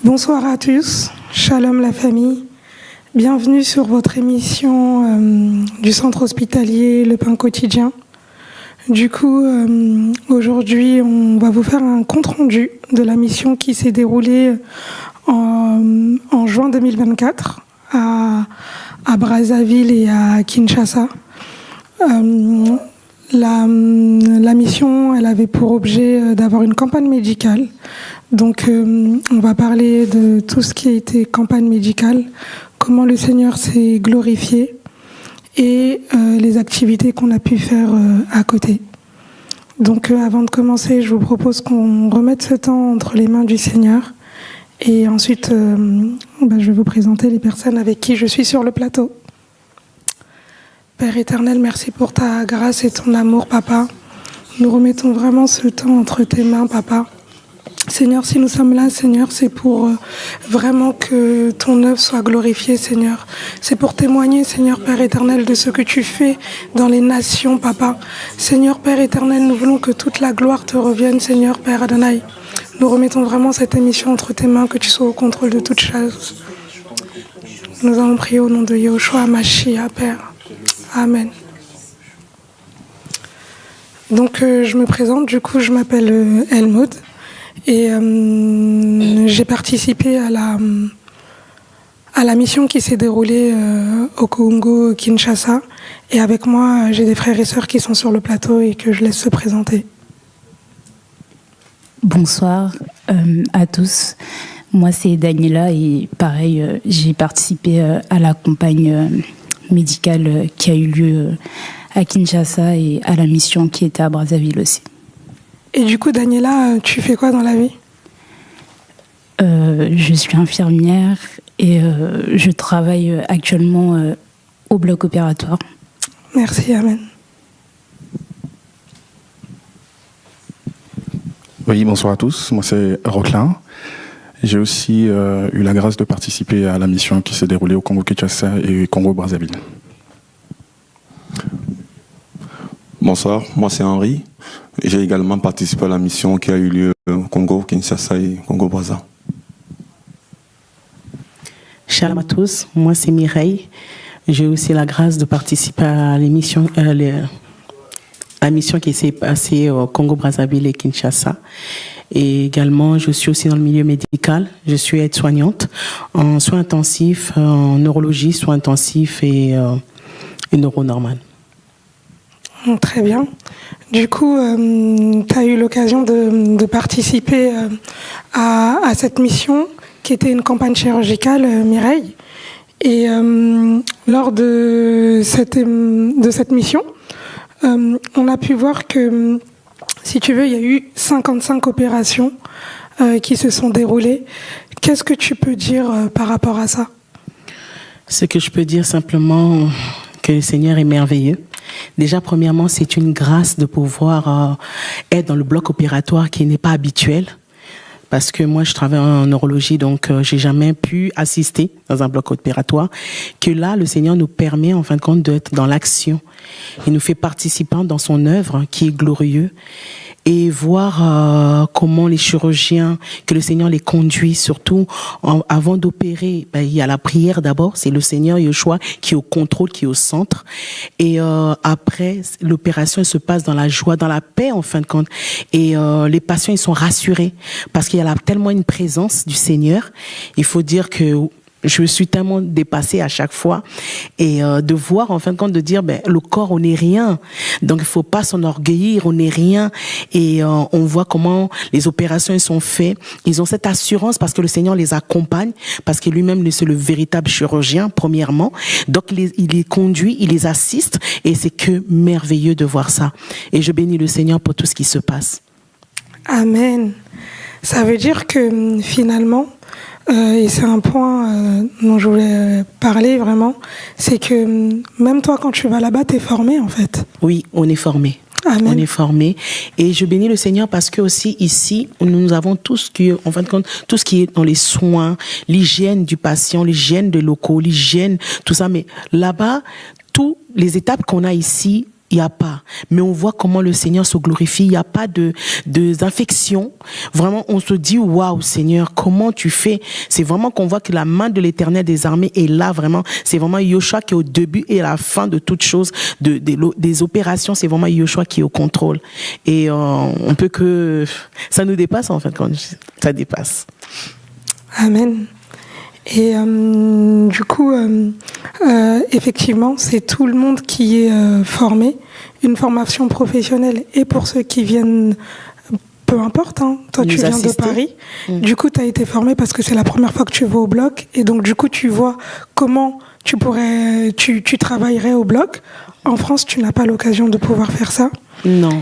Bonsoir à tous, shalom la famille, bienvenue sur votre émission du centre hospitalier Le Pain Quotidien. Du coup, aujourd'hui, on va vous faire un compte-rendu de la mission qui s'est déroulée en juin 2024 à Brazzaville et à Kinshasa. La mission, elle avait pour objet d'avoir une campagne médicale. Donc, on va parler de tout ce qui a été campagne médicale, comment le Seigneur s'est glorifié et les activités qu'on a pu faire à côté. Donc, avant de commencer, je vous propose qu'on remette ce temps entre les mains du Seigneur. Et ensuite, je vais vous présenter les personnes avec qui je suis sur le plateau. Père éternel, merci pour ta grâce et ton amour, Papa. Nous remettons vraiment ce temps entre tes mains, Papa. Seigneur, si nous sommes là, Seigneur, c'est pour vraiment que ton œuvre soit glorifiée, Seigneur. C'est pour témoigner, Seigneur, Père éternel, de ce que tu fais dans les nations, Papa. Seigneur, Père éternel, nous voulons que toute la gloire te revienne, Seigneur, Père Adonai. Nous remettons vraiment cette émission entre tes mains, que tu sois au contrôle de toutes choses. Nous allons prier au nom de Yahushua Mashiach, Père. Amen. Donc, je me présente, du coup, je m'appelle Elmaud. Et j'ai participé à la mission qui s'est déroulée au Congo, Kinshasa. Et avec moi, j'ai des frères et sœurs qui sont sur le plateau et que je laisse se présenter. Bonsoir à tous. Moi, c'est Daniela et pareil, j'ai participé à la campagne médicale qui a eu lieu à Kinshasa et à la mission qui était à Brazzaville aussi. Et du coup, Daniela, tu fais quoi dans la vie ? Je suis infirmière et je travaille actuellement au bloc opératoire. Merci, amen. Oui, bonsoir à tous. Moi, c'est Roquelin. J'ai aussi eu la grâce de participer à la mission qui s'est déroulée au Congo-Kinshasa et Congo-Brazzaville. Bonsoir, moi c'est Henri. J'ai également participé à la mission qui a eu lieu au Congo, Kinshasa et Congo-Brazza. Shalom à tous, moi c'est Mireille. J'ai aussi la grâce de participer à l'émission, la mission qui s'est passée au Congo-Brazzaville et Kinshasa. Et également, je suis aussi dans le milieu médical. Je suis aide-soignante en soins intensifs, en neurologie, soins intensifs et neuronormal. Très bien. Du coup, tu as eu l'occasion de participer à cette mission qui était une campagne chirurgicale, Mireille. Et lors de cette mission, on a pu voir que, si tu veux, il y a eu 55 opérations qui se sont déroulées. Qu'est-ce que tu peux dire par rapport à ça ? Ce que je peux dire simplement, que le Seigneur est merveilleux. Déjà, premièrement, c'est une grâce de pouvoir être dans le bloc opératoire qui n'est pas habituel. Parce que moi, je travaille en neurologie, donc j'ai jamais pu assister dans un bloc opératoire. Que là, le Seigneur nous permet, en fin de compte, d'être dans l'action. Il nous fait participants dans son œuvre, qui est glorieux. Et voir comment les chirurgiens, que le Seigneur les conduit, surtout avant d'opérer, il y a la prière d'abord, c'est le Seigneur Yeshua qui est au contrôle, qui est au centre. Et après, l'opération se passe dans la joie, dans la paix en fin de compte. Et les patients, ils sont rassurés parce qu'il y a tellement une présence du Seigneur. Il faut dire que je suis tellement dépassée à chaque fois et de voir en fin de compte de dire le corps on n'est rien, donc il faut pas s'enorgueillir, on n'est rien. Et on voit comment les opérations ils sont faites, ils ont cette assurance parce que le Seigneur les accompagne, parce que lui-même c'est le véritable chirurgien premièrement, donc il les conduit, il les assiste et c'est que merveilleux de voir ça. Et je bénis le Seigneur pour tout ce qui se passe. Amen. Ça veut dire que finalement, et c'est un point dont je voulais parler vraiment, c'est que même toi, quand tu vas là-bas, tu es formé en fait. Oui, on est formé. Amen. On est formé. Et je bénis le Seigneur parce que aussi ici, nous avons tout ce qui, en fin de compte, tout ce qui est dans les soins, l'hygiène du patient, l'hygiène des locaux, l'hygiène, tout ça. Mais là-bas, toutes les étapes qu'on a ici, il n'y a pas. Mais on voit comment le Seigneur se glorifie. Il n'y a pas d'infection. Vraiment, on se dit, waouh, Seigneur, comment tu fais? C'est vraiment qu'on voit que la main de l'Éternel des armées est là, vraiment. C'est vraiment Yoshua qui est au début et à la fin de toute chose, des opérations. C'est vraiment Yoshua qui est au contrôle. Et on peut que... Ça nous dépasse, en fait, quand ça dépasse. Amen. Et du coup, effectivement, c'est tout le monde qui est formé, une formation professionnelle. Et pour ceux qui viennent, peu importe, hein, toi tu viens de Paris, du coup tu as été formé parce que c'est la première fois que tu vas au bloc. Et donc du coup tu vois comment tu travaillerais au bloc. En France, tu n'as pas l'occasion de pouvoir faire ça. Non.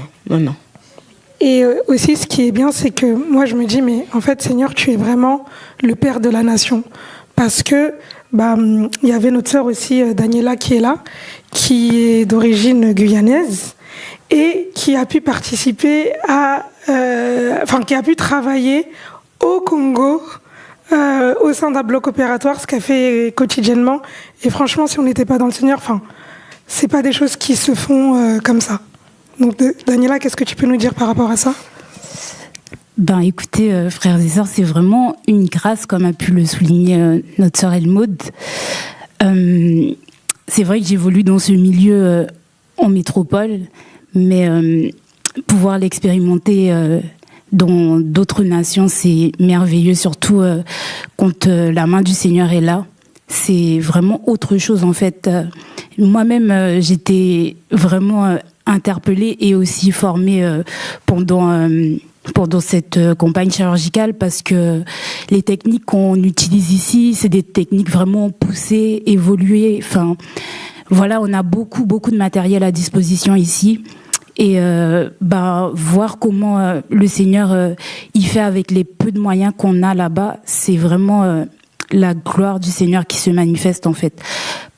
Et aussi, ce qui est bien, c'est que moi, je me dis, mais en fait, Seigneur, tu es vraiment le Père de la nation. Parce que, il y avait notre sœur aussi, Daniela, qui est là, qui est d'origine guyanaise et qui a pu participer qui a pu travailler au Congo, au sein d'un bloc opératoire, ce qu'elle fait quotidiennement. Et franchement, si on n'était pas dans le Seigneur, c'est pas des choses qui se font comme ça. Donc, Daniela, qu'est-ce que tu peux nous dire par rapport à ça ? Écoutez, frères et sœurs, c'est vraiment une grâce, comme a pu le souligner notre sœur Elmaude. C'est vrai que j'évolue dans ce milieu en métropole, mais pouvoir l'expérimenter dans d'autres nations, c'est merveilleux, surtout quand la main du Seigneur est là. C'est vraiment autre chose, en fait. Moi-même, j'étais vraiment interpellée et aussi formée pendant cette campagne chirurgicale, parce que les techniques qu'on utilise ici, c'est des techniques vraiment poussées, évoluées. Voilà, on a beaucoup de matériel à disposition ici. Et voir comment le Seigneur il fait avec les peu de moyens qu'on a là-bas, c'est vraiment la gloire du Seigneur qui se manifeste, en fait.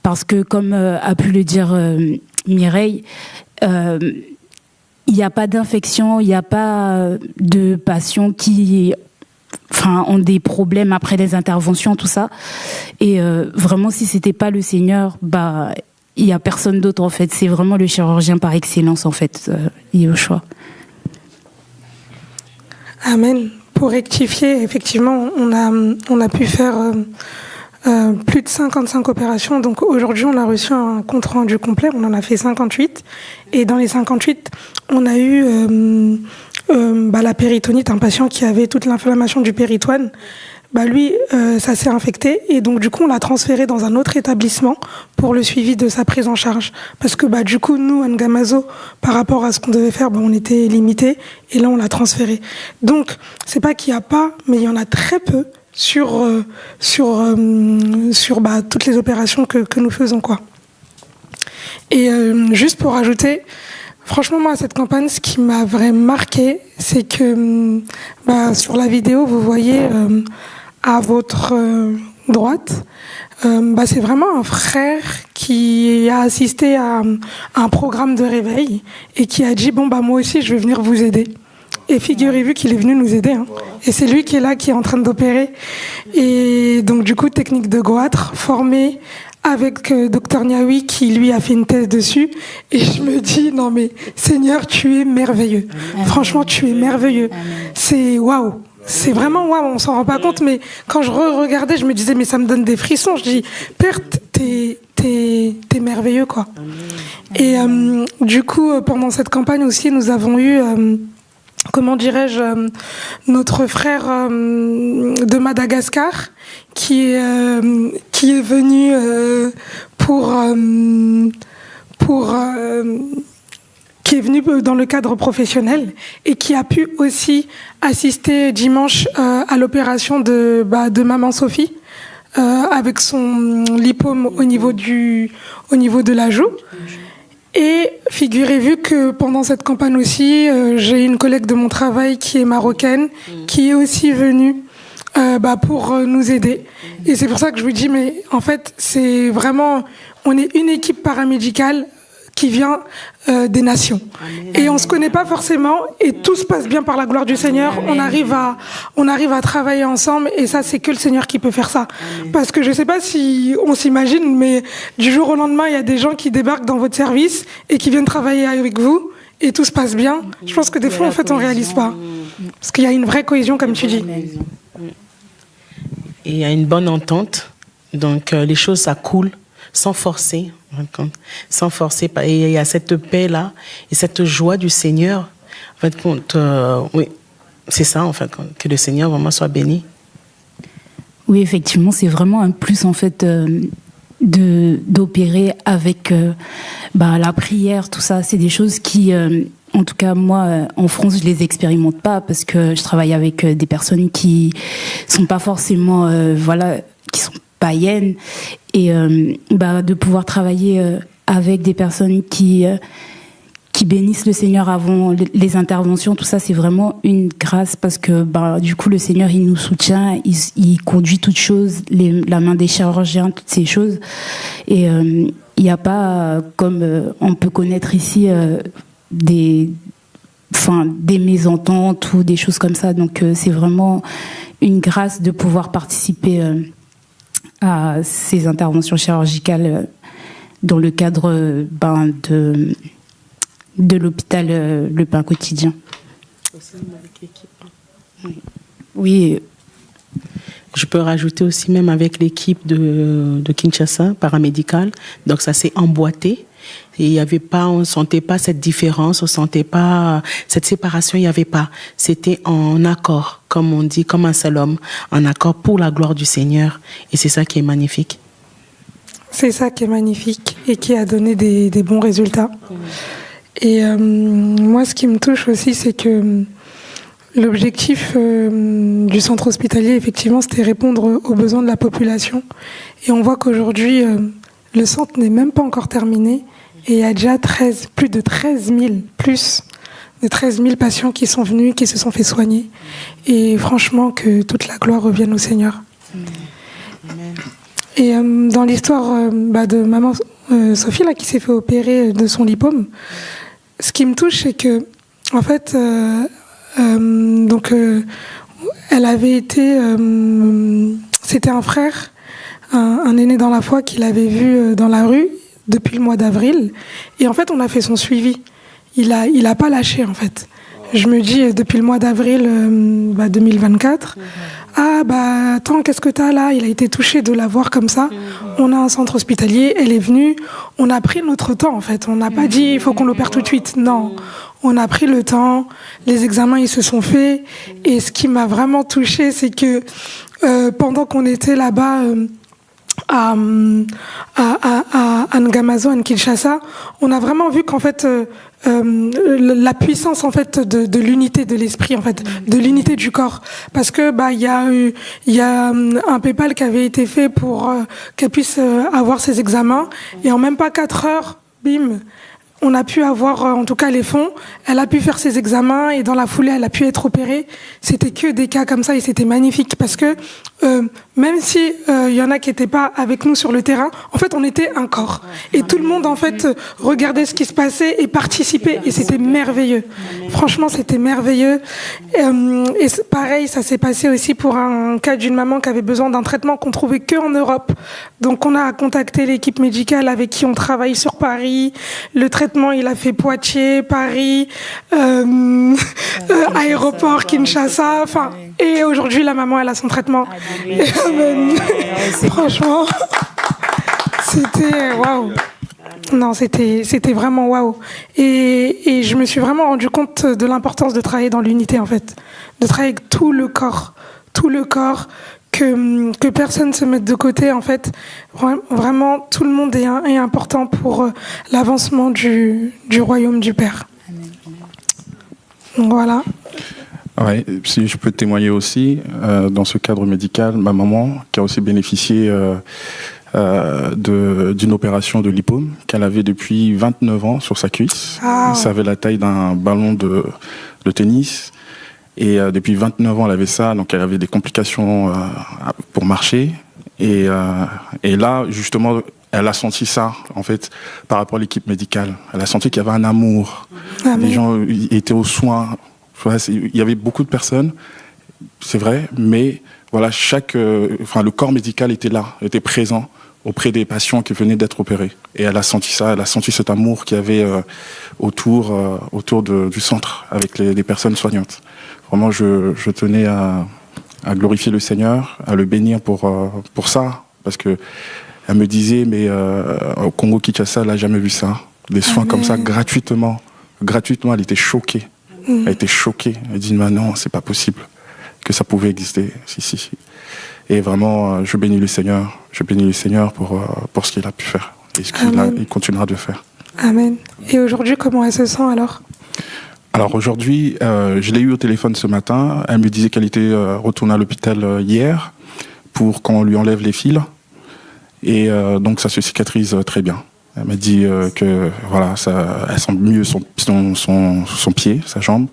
Parce que, comme a pu le dire Mireille, il n'y a pas d'infection, il n'y a pas de patients qui ont des problèmes après les interventions, tout ça. Et vraiment, si c'était pas le Seigneur, il n'y a personne d'autre, en fait. C'est vraiment le chirurgien par excellence, en fait, Yoshua. Amen. Pour rectifier, effectivement, on a pu faire plus de 55 opérations. Donc aujourd'hui, on a reçu un compte rendu complet. On en a fait 58. Et dans les 58, on a eu la péritonite, un patient qui avait toute l'inflammation du péritoine. Lui, ça s'est infecté. Et donc, du coup, on l'a transféré dans un autre établissement pour le suivi de sa prise en charge. Parce que, du coup, nous, à Ngamazo, par rapport à ce qu'on devait faire, on était limités. Et là, on l'a transféré. Donc, c'est pas qu'il n'y a pas, mais il y en a très peu sur toutes les opérations que nous faisons, quoi. Et juste pour ajouter, franchement, moi, cette campagne, ce qui m'a vraiment marqué, c'est que sur la vidéo, vous voyez à votre droite, c'est vraiment un frère qui a assisté à un programme de réveil et qui a dit, moi aussi, je vais venir vous aider. Et figurez-vous qu'il est venu nous aider. Hein. Et c'est lui qui est là, qui est en train d'opérer. Et donc, du coup, technique de goitre, formé avec Dr Niaoui, qui lui a fait une thèse dessus. Et je me dis, non mais Seigneur, tu es merveilleux. Amen. Franchement, tu es merveilleux. Amen. C'est waouh. C'est vraiment waouh, on s'en rend pas compte. Mais quand je regardais, je me disais, mais ça me donne des frissons. Je dis, Père, t'es merveilleux, quoi. Amen. Et du coup, pendant cette campagne aussi, nous avons eu... comment dirais-je, notre frère de Madagascar qui est venu qui est venu dans le cadre professionnel et qui a pu aussi assister dimanche à l'opération de maman Sophie avec son lipome au niveau de la joue. Et figurez-vous que pendant cette campagne aussi, j'ai une collègue de mon travail qui est marocaine, qui est aussi venue pour nous aider. Et c'est pour ça que je vous dis, mais en fait, c'est vraiment, on est une équipe paramédicale qui vient des nations. Et on se connaît pas forcément, et tout se passe bien par la gloire du Seigneur. On arrive à travailler ensemble, et ça, c'est que le Seigneur qui peut faire ça. Parce que je sais pas si on s'imagine, mais du jour au lendemain, il y a des gens qui débarquent dans votre service et qui viennent travailler avec vous, et tout se passe bien. Je pense que des fois, en fait, on réalise pas. Parce qu'il y a une vraie cohésion, comme tu dis. Et il y a une bonne entente. Donc, les choses, ça coule sans forcer. Sans forcer. Et il y a cette paix-là et cette joie du Seigneur. En fait, oui, c'est ça, en fait, que le Seigneur vraiment soit béni. Oui, effectivement, c'est vraiment un plus, en fait, d'opérer avec la prière, tout ça. C'est des choses qui, en tout cas, moi, en France, je les expérimente pas parce que je travaille avec des personnes qui sont pas forcément, qui sont païennes. Et de pouvoir travailler avec des personnes qui bénissent le Seigneur avant les interventions, tout ça, c'est vraiment une grâce parce que du coup, le Seigneur, il nous soutient, il conduit toutes choses, la main des chirurgiens, toutes ces choses. Et il n'y a pas, comme on peut connaître ici, des mésententes ou des choses comme ça. Donc, c'est vraiment une grâce de pouvoir participer à ces interventions chirurgicales dans le cadre de l'hôpital Le Pain Quotidien. Oui. Je peux rajouter aussi même avec l'équipe de Kinshasa, paramédicale. Donc ça s'est emboîté. Et il y avait pas, on sentait pas cette différence, on sentait pas cette séparation, il y avait pas. C'était en accord, comme on dit, comme un seul homme, en accord pour la gloire du Seigneur. Et c'est ça qui est magnifique. C'est ça qui est magnifique et qui a donné des bons résultats. Et moi, ce qui me touche aussi, c'est que l'objectif du centre hospitalier, effectivement, c'était répondre aux besoins de la population. Et on voit qu'aujourd'hui, le centre n'est même pas encore terminé. Et il y a déjà plus de 13 000 patients qui sont venus, qui se sont fait soigner. Et franchement, que toute la gloire revienne au Seigneur. Amen. Et dans l'histoire de maman Sophie, là, qui s'est fait opérer de son lipome, ce qui me touche, c'est que, en fait, elle avait été... c'était un frère, un aîné dans la foi, qui l'avait vu dans la rue depuis le mois d'avril. Et en fait, on a fait son suivi. Il a pas lâché, en fait. Je me dis, depuis le mois d'avril 2024, attends, qu'est-ce que t'as là? Il a été touché de la voir comme ça. On a un centre hospitalier, elle est venue. On a pris notre temps, en fait. On n'a pas dit, il faut qu'on l'opère tout de suite. Non, on a pris le temps. Les examens, ils se sont faits. Et ce qui m'a vraiment touchée, c'est que pendant qu'on était là-bas... à Ngamazo, à Kinshasa, on a vraiment vu qu'en fait la puissance en fait de l'unité de l'esprit, en fait, de l'unité du corps, parce que il y a un PayPal qui avait été fait pour qu'elle puisse avoir ses examens, et en même pas 4 heures, bim, on a pu avoir en tout cas les fonds. Elle a pu faire ses examens et dans la foulée, elle a pu être opérée. C'était que des cas comme ça et c'était magnifique parce que même si y en a qui n'étaient pas avec nous sur le terrain, en fait, on était un corps. Et tout le monde, en fait, regardait ce qui se passait et participait. Et c'était merveilleux. Franchement, c'était merveilleux. Et pareil, ça s'est passé aussi pour un cas d'une maman qui avait besoin d'un traitement qu'on trouvait que en Europe. Donc, on a contacté l'équipe médicale avec qui on travaille sur Paris. Le traitement, il a fait Poitiers, Paris, aéroport, Kinshasa. Enfin, et aujourd'hui, la maman, elle a son traitement. Amen. Franchement, c'était waouh. Non, c'était vraiment waouh. Et je me suis vraiment rendu compte de l'importance de travailler dans l'unité, en fait, de travailler avec tout le corps, que personne se mette de côté, en fait. Vraiment, tout le monde est important pour l'avancement du royaume du Père. Donc, voilà. Ouais, si je peux témoigner aussi, dans ce cadre médical, ma maman, qui a aussi bénéficié d'une opération de lipome qu'elle avait depuis 29 ans sur sa cuisse. Ah. Ça avait la taille d'un ballon de tennis. Et depuis 29 ans, elle avait ça, donc elle avait des complications pour marcher. Et là, justement, Elle a senti ça, en fait, par rapport à l'équipe médicale. Elle a senti qu'il y avait un amour. Amen. Les gens étaient aux soins. Il y avait beaucoup de personnes, c'est vrai, mais voilà, le corps médical était là, était présent auprès des patients qui venaient d'être opérés. Et elle a senti ça, elle a senti cet amour qu'il y avait autour du centre avec les personnes soignantes. Vraiment, je tenais à glorifier le Seigneur, à le bénir pour ça, parce que elle me disait, mais au Congo-Kinshasa, elle n'a jamais vu ça. Des soins comme ça, gratuitement, elle était choquée. Elle était choquée. Elle dit, mais non, c'est pas possible que ça pouvait exister. Si. Et vraiment, je bénis le Seigneur pour ce qu'il a pu faire et ce qu'il continuera de faire. Amen. Et aujourd'hui, comment elle se sent alors ? Alors aujourd'hui, je l'ai eu au téléphone ce matin. Elle me disait qu'elle était retournée à l'hôpital hier pour qu'on lui enlève les fils. Et donc ça se cicatrise très bien. Elle m'a dit que voilà, elle sent mieux son pied, sa jambe.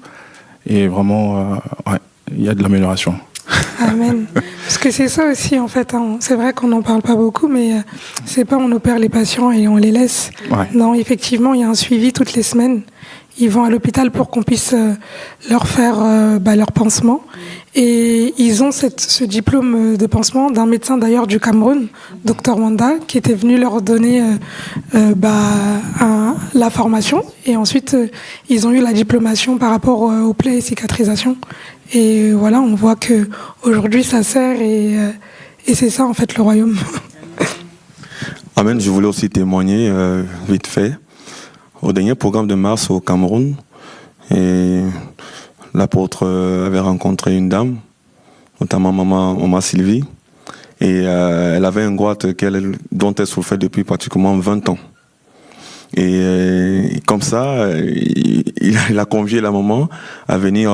Et vraiment, il y a de l'amélioration. Amen. Parce que c'est ça aussi, en fait. Hein. C'est vrai qu'on n'en parle pas beaucoup, mais c'est pas on opère les patients et on les laisse. Ouais. Non, effectivement, il y a un suivi toutes les semaines. Ils vont à l'hôpital pour qu'on puisse leur faire leur pansement. Et ils ont ce diplôme de pansement d'un médecin d'ailleurs du Cameroun, Dr Wanda, qui était venu leur donner la formation. Et ensuite, ils ont eu la diplomation par rapport aux plaies et cicatrisations. Et voilà, on voit que aujourd'hui ça sert et c'est ça en fait le royaume. Amen. Je voulais aussi témoigner vite fait. Au dernier programme de mars au Cameroun, et l'apôtre avait rencontré une dame, notamment maman Sylvie, et elle avait un goître dont elle souffrait depuis pratiquement 20 ans. Et comme ça, il a convié la maman à venir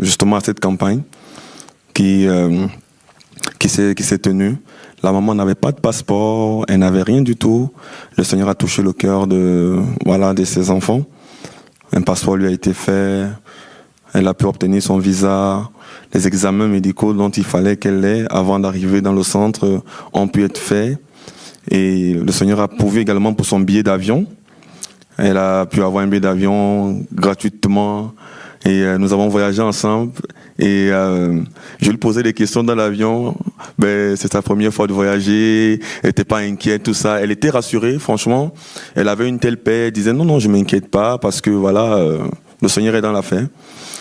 justement à cette campagne qui s'est tenue. La maman n'avait pas de passeport, elle n'avait rien du tout. Le Seigneur a touché le cœur de ses enfants. Un passeport lui a été fait. Elle a pu obtenir son visa. Les examens médicaux dont il fallait qu'elle ait avant d'arriver dans le centre ont pu être faits. Et le Seigneur a pourvu également pour son billet d'avion. Elle a pu avoir un billet d'avion gratuitement. Et nous avons voyagé ensemble. Et je lui posais des questions dans l'avion. C'est sa première fois de voyager. Elle n'était pas inquiète, tout ça. Elle était rassurée, franchement. Elle avait une telle paix. Elle disait non, je m'inquiète pas parce que voilà, le Seigneur est dans l'affaire.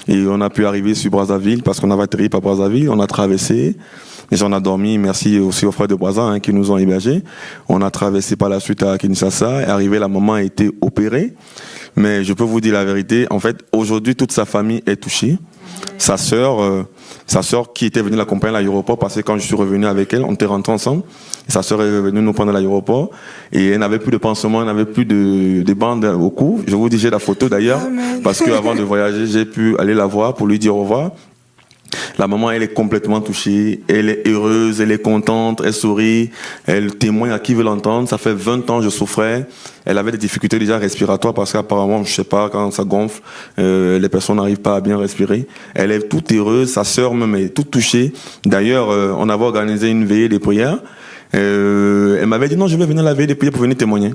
Et on a pu arriver sur Brazzaville parce qu'on avait atterri par Brazzaville. On a traversé. Les gens ont dormi. Merci aussi aux frères de Brazza qui nous ont hébergés. On a traversé par la suite à Kinshasa. Et arrivé, la maman a été opérée. Mais je peux vous dire la vérité. En fait, aujourd'hui, toute sa famille est touchée. Sa sœur qui était venue l'accompagner à l'aéroport, parce que quand je suis revenu avec elle, on était rentrés ensemble. Et sa sœur est venue nous prendre à l'aéroport et elle n'avait plus de pansement, elle n'avait plus de bande au cou. Je vous dis, j'ai la photo d'ailleurs, parce qu'avant de voyager, j'ai pu aller la voir pour lui dire au revoir. La maman, elle est complètement touchée, elle est heureuse, elle est contente, elle sourit, elle témoigne à qui veut l'entendre. Ça fait 20 ans que je souffrais. Elle avait des difficultés déjà respiratoires parce qu'apparemment, je sais pas, quand ça gonfle, les personnes n'arrivent pas à bien respirer. Elle est toute heureuse, sa sœur même est toute touchée. D'ailleurs, on avait organisé une veillée des prières. Elle m'avait dit non, je vais venir à la veillée des prières pour venir témoigner.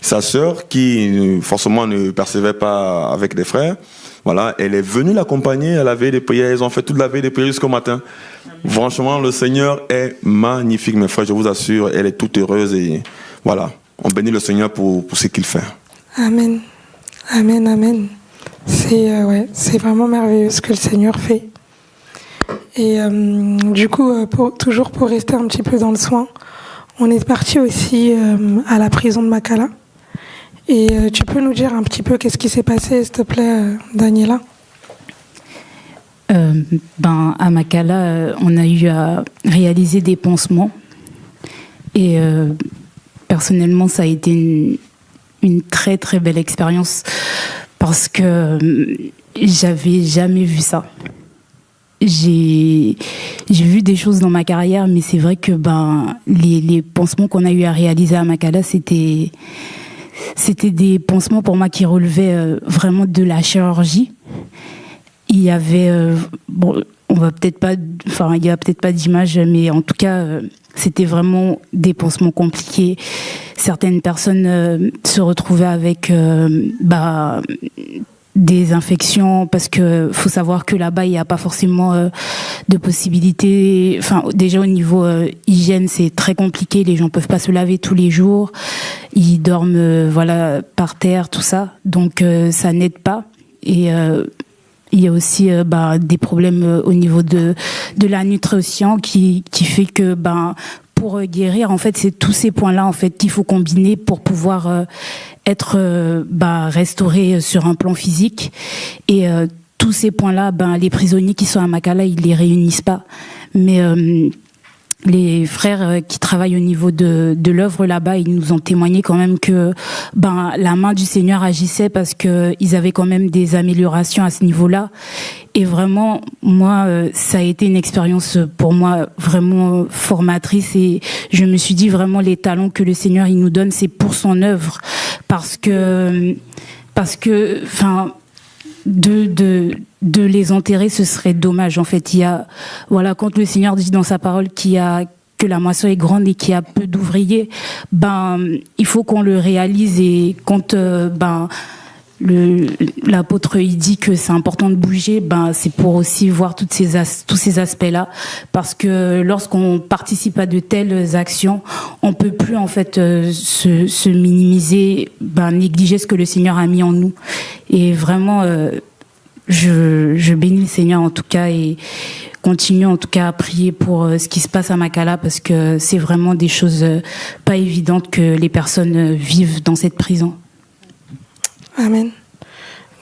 Sa sœur, qui forcément ne percevait pas avec les frères, voilà, elle est venue l'accompagner à la veille des prières. Ils ont fait toute la veille des prières jusqu'au matin. Franchement, le Seigneur est magnifique, mes frères, je vous assure. Elle est toute heureuse et voilà. On bénit le Seigneur pour ce qu'il fait. Amen. Amen, amen. C'est vraiment merveilleux ce que le Seigneur fait. Et du coup, toujours pour rester un petit peu dans le soin, on est parti aussi à la prison de Makala. Et tu peux nous dire un petit peu qu'est-ce qui s'est passé, s'il te plaît, Daniela ? À Makala, on a eu à réaliser des pansements. Et personnellement, ça a été une très très belle expérience parce que j'avais jamais vu ça. J'ai vu des choses dans ma carrière, mais c'est vrai que les pansements qu'on a eu à réaliser à Makala, c'était des pansements pour moi qui relevaient vraiment de la chirurgie. Il y avait, il y a peut-être pas d'image, mais en tout cas, C'était vraiment des pansements compliqués. Certaines personnes se retrouvaient avec des infections, parce que faut savoir que là-bas il n'y a pas forcément de possibilités. Enfin, déjà au niveau hygiène, c'est très compliqué. Les gens peuvent pas se laver tous les jours. Ils dorment par terre, tout ça. Donc ça n'aide pas. Et il y a aussi des problèmes au niveau de la nutrition qui fait que pour guérir, en fait, c'est tous ces points-là en fait qu'il faut combiner pour pouvoir être restauré sur un plan physique. Et tous ces points-là, les prisonniers qui sont à Makala, ils les réunissent pas. Mais les frères qui travaillent au niveau de l'œuvre là-bas, ils nous ont témoigné quand même que la main du Seigneur agissait, parce que ils avaient quand même des améliorations à ce niveau-là. Et vraiment, moi, ça a été une expérience pour moi vraiment formatrice, et je me suis dit vraiment les talents que le Seigneur il nous donne, c'est pour son œuvre, parce que de les enterrer, ce serait dommage. En fait, il y a, quand le Seigneur dit dans sa parole que la moisson est grande et qu'il y a peu d'ouvriers, il faut qu'on le réalise. Et quand l'apôtre il dit que c'est important de bouger, c'est pour aussi voir tous ces aspects-là, parce que lorsqu'on participe à de telles actions, on peut plus en fait se minimiser, négliger ce que le Seigneur a mis en nous. Et vraiment, je bénis le Seigneur en tout cas, et continue en tout cas à prier pour ce qui se passe à Makala, parce que c'est vraiment des choses pas évidentes que les personnes vivent dans cette prison. Amen.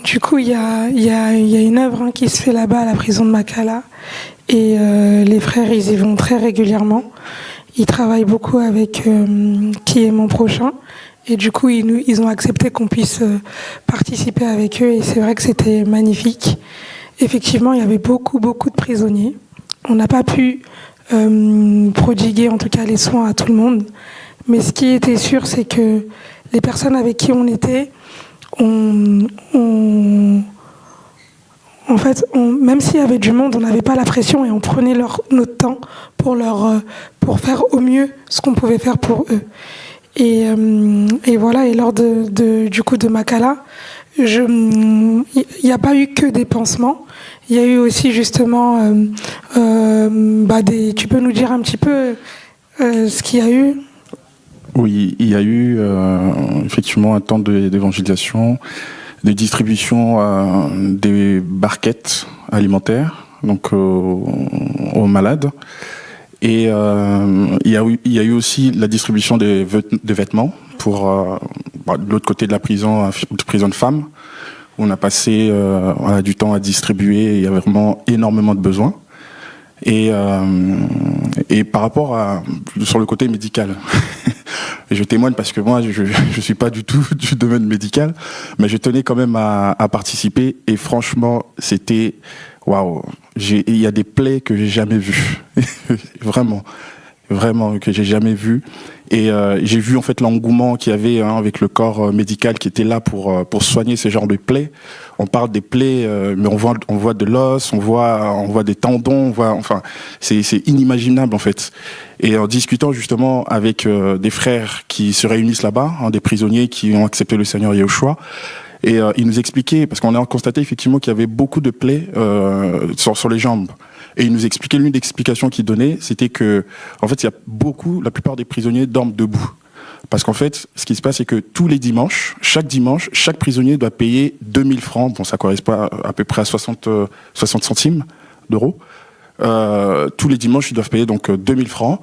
Du coup, il y a une œuvre qui se fait là-bas à la prison de Makala, et les frères, ils y vont très régulièrement. Ils travaillent beaucoup avec Qui est mon prochain, et du coup, ils ont accepté qu'on puisse participer avec eux, et c'est vrai que c'était magnifique. Effectivement, il y avait beaucoup de prisonniers. On n'a pas pu prodiguer, en tout cas, les soins à tout le monde, mais ce qui était sûr, c'est que les personnes avec qui on était, même s'il y avait du monde, on n'avait pas la pression, et on prenait notre temps pour faire au mieux ce qu'on pouvait faire pour eux. Et voilà. Et lors du coup de Makala, il n'y a pas eu que des pansements. Il y a eu aussi justement tu peux nous dire un petit peu ce qu'il y a eu? Oui, il y a eu effectivement un temps d'évangélisation, de distribution des barquettes alimentaires, donc aux malades. Et il y a eu aussi la distribution des vêtements pour de l'autre côté de la prison de femmes. On a passé du temps à distribuer. Il y avait vraiment énormément de besoins. Et par rapport sur le côté médical, je témoigne parce que moi je suis pas du tout du domaine médical, mais je tenais quand même à participer, et franchement c'était waouh. Il y a des plaies que j'ai jamais vues, vraiment que j'ai jamais vues. Et j'ai vu en fait l'engouement qu'il y avait avec le corps médical qui était là pour soigner ces genres de plaies. On parle des plaies, mais on voit de l'os, on voit des tendons, c'est inimaginable en fait. Et en discutant justement avec des frères qui se réunissent là-bas, des prisonniers qui ont accepté le Seigneur Yahushua, et ils nous expliquaient, parce qu'on a constaté effectivement qu'il y avait beaucoup de plaies sur les jambes. Et il nous expliquait, l'une des explications qu'il donnait, c'était que, en fait, la plupart des prisonniers dorment debout. Parce qu'en fait, ce qui se passe, c'est que tous les dimanches, chaque prisonnier doit payer 2000 francs. Bon, ça correspond à peu près à 60 centimes d'euros. Tous les dimanches, ils doivent payer donc 2000 francs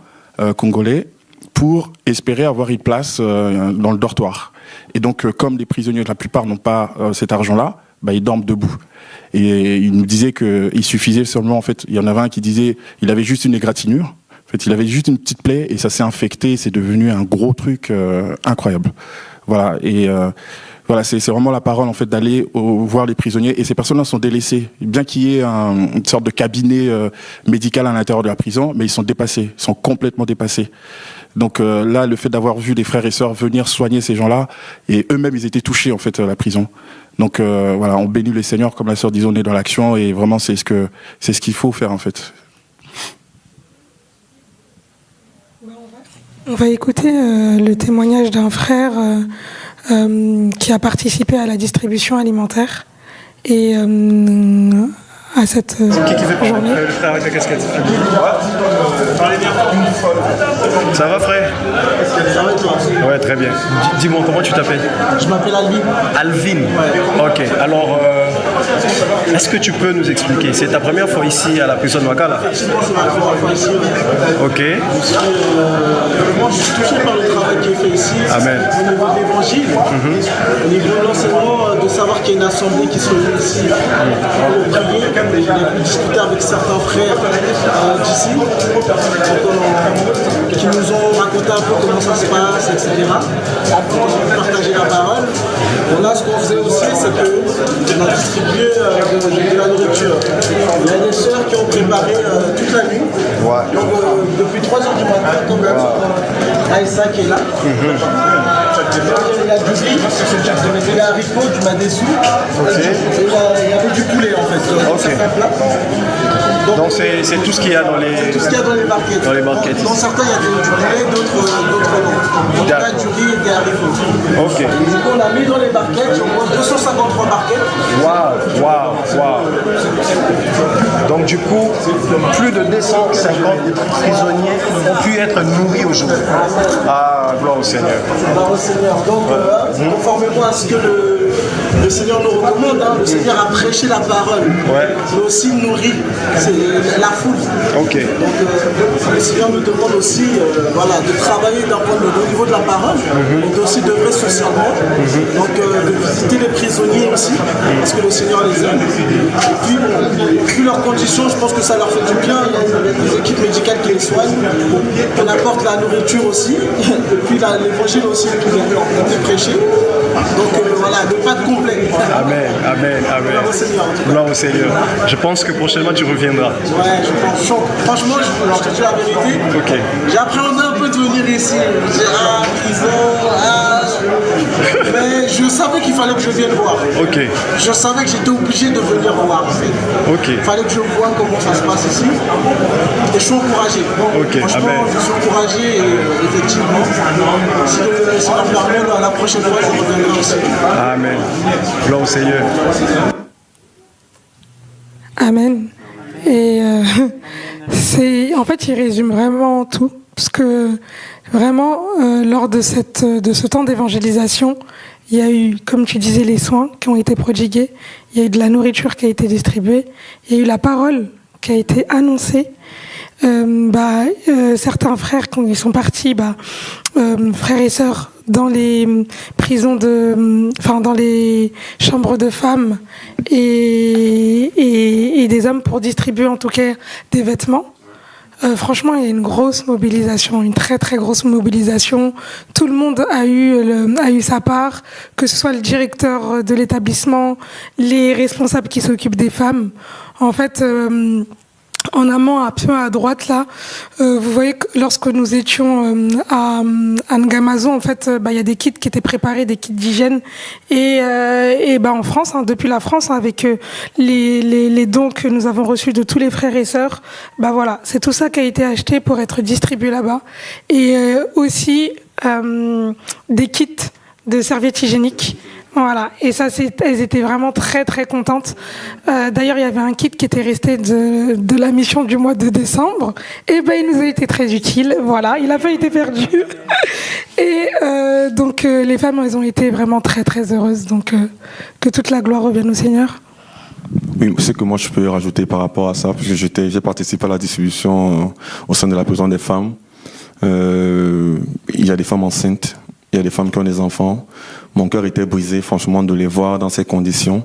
congolais pour espérer avoir une place dans le dortoir. Et donc, comme les prisonniers, la plupart n'ont pas cet argent-là, ils dorment debout. Et il nous disait qu'il suffisait seulement, en fait, il y en avait un qui disait, il avait juste une égratignure. En fait, il avait juste une petite plaie et ça s'est infecté, c'est devenu un gros truc incroyable. Voilà. Et voilà, c'est vraiment la parole en fait d'aller voir les prisonniers, et ces personnes-là sont délaissées, bien qu'il y ait une sorte de cabinet médical à l'intérieur de la prison, mais ils sont dépassés, ils sont complètement dépassés. Donc là, le fait d'avoir vu des frères et sœurs venir soigner ces gens-là, et eux-mêmes ils étaient touchés en fait à la prison. Donc voilà, on bénit les seigneurs, comme la sœur disait, on est dans l'action, et vraiment c'est ce qu'il faut faire en fait. On va écouter le témoignage d'un frère qui a participé à la distribution alimentaire et à cette journée. Le frère avec la casquette. Parlez bien. Ça va, frère? Ça va toi? Ouais, très bien. Dis-moi, comment tu t'appelles? Je m'appelle Alvin. Alvin? Ouais. Ok, alors, est-ce que tu peux nous expliquer? C'est ta première fois ici à la prison de Ouakala? Effectivement, c'est ma première fois ici. Ok. Moi, je suis touché par le travail qui est fait ici. Amen. Au niveau de l'évangile, au niveau de l'enseignement, de savoir qu'il y a une assemblée qui se réunit ici pour prier. J'ai pu discuter avec certains frères d'ici qui nous ont raconté un peu comment ça se passe, etc. Partager la parole. Et là, ce qu'on faisait aussi, c'est qu'on a distribué de la nourriture. Il y a des sœurs qui ont préparé toute la nuit. Ouais. Donc, depuis 3h du matin, comme Aïssa qui est là. Il y a du riz, il y a haricots, du madessu, et il y avait du poulet en fait. Donc c'est tout ce qu'il y a dans les... Tout ce qu'il y a dans les barquettes. Dans les barquettes. Dans certains, il y a du poulet, d'autres non. Donc il y a du riz et des haricots. Ok. Et du coup, on a mis dans les barquettes, au moins 253 barquettes. Waouh. Donc du coup, plus de 250 prisonniers ont pu être nourris aujourd'hui. Ah, gloire au Seigneur. Gloire au Seigneur. Donc, conformément à ce que le Seigneur nous recommande, le Seigneur a prêché la parole, mais aussi nourri la foule. Ok. Donc, le Seigneur nous demande aussi de travailler d'un point de vue au niveau de la parole, mais aussi d'œuvrer socialement. Donc, de visiter les prisonniers aussi, parce que le Seigneur les aime. Et puis, vu leurs conditions, je pense que ça leur fait du bien. Il y a des équipes médicales qui les soignent, qu'on apporte la nourriture aussi, et puis l'évangile aussi qui a été prêché. Donc le pacte complet. Amen. Gloire au Seigneur. Gloire au Seigneur. Je pense que prochainement tu reviendras. Ouais, je pense. Franchement, je te dis la vérité. Ok. J'ai appréhendé un peu de venir ici. Mais je savais qu'il fallait que je vienne voir. Ok. Je savais que j'étais obligé de venir voir. Ok. Il fallait que je voie comment ça se passe ici. Et je suis encouragé. Ok. Franchement, Amen. je suis encouragé et effectivement, si le Seigneur me permet, la prochaine fois, je reviendrai aussi. Amen. Gloire au Seigneur. Amen. Et en fait, il résume vraiment tout, parce que vraiment, lors de ce temps d'évangélisation, il y a eu, comme tu disais, les soins qui ont été prodigués, il y a eu de la nourriture qui a été distribuée, il y a eu la parole qui a été annoncée. Certains frères, quand ils sont partis, frères et sœurs, dans les prisons dans les chambres de femmes et des hommes pour distribuer en tout cas des vêtements. Franchement, il y a une grosse mobilisation, une très très grosse mobilisation. Tout le monde a eu sa part, que ce soit le directeur de l'établissement, les responsables qui s'occupent des femmes. En fait, en amont, un peu à droite là, vous voyez que lorsque nous étions à Ngamazo, en fait, il y a des kits qui étaient préparés, des kits d'hygiène, et en France, depuis la France, avec les dons que nous avons reçus de tous les frères et sœurs, voilà, c'est tout ça qui a été acheté pour être distribué là-bas, et aussi des kits de serviettes hygiéniques. Voilà, et ça, elles étaient vraiment très très contentes. D'ailleurs, il y avait un kit qui était resté de la mission du mois de décembre. Et il nous a été très utile. Voilà, il n'a pas été perdu. Et donc, les femmes, elles ont été vraiment très très heureuses. Donc, que toute la gloire revienne au Seigneur. Oui, ce que moi je peux rajouter par rapport à ça, parce que j'ai participé à la distribution au sein de la prison des femmes. Il y a des femmes enceintes, il y a des femmes qui ont des enfants. Mon cœur était brisé, franchement, de les voir dans ces conditions.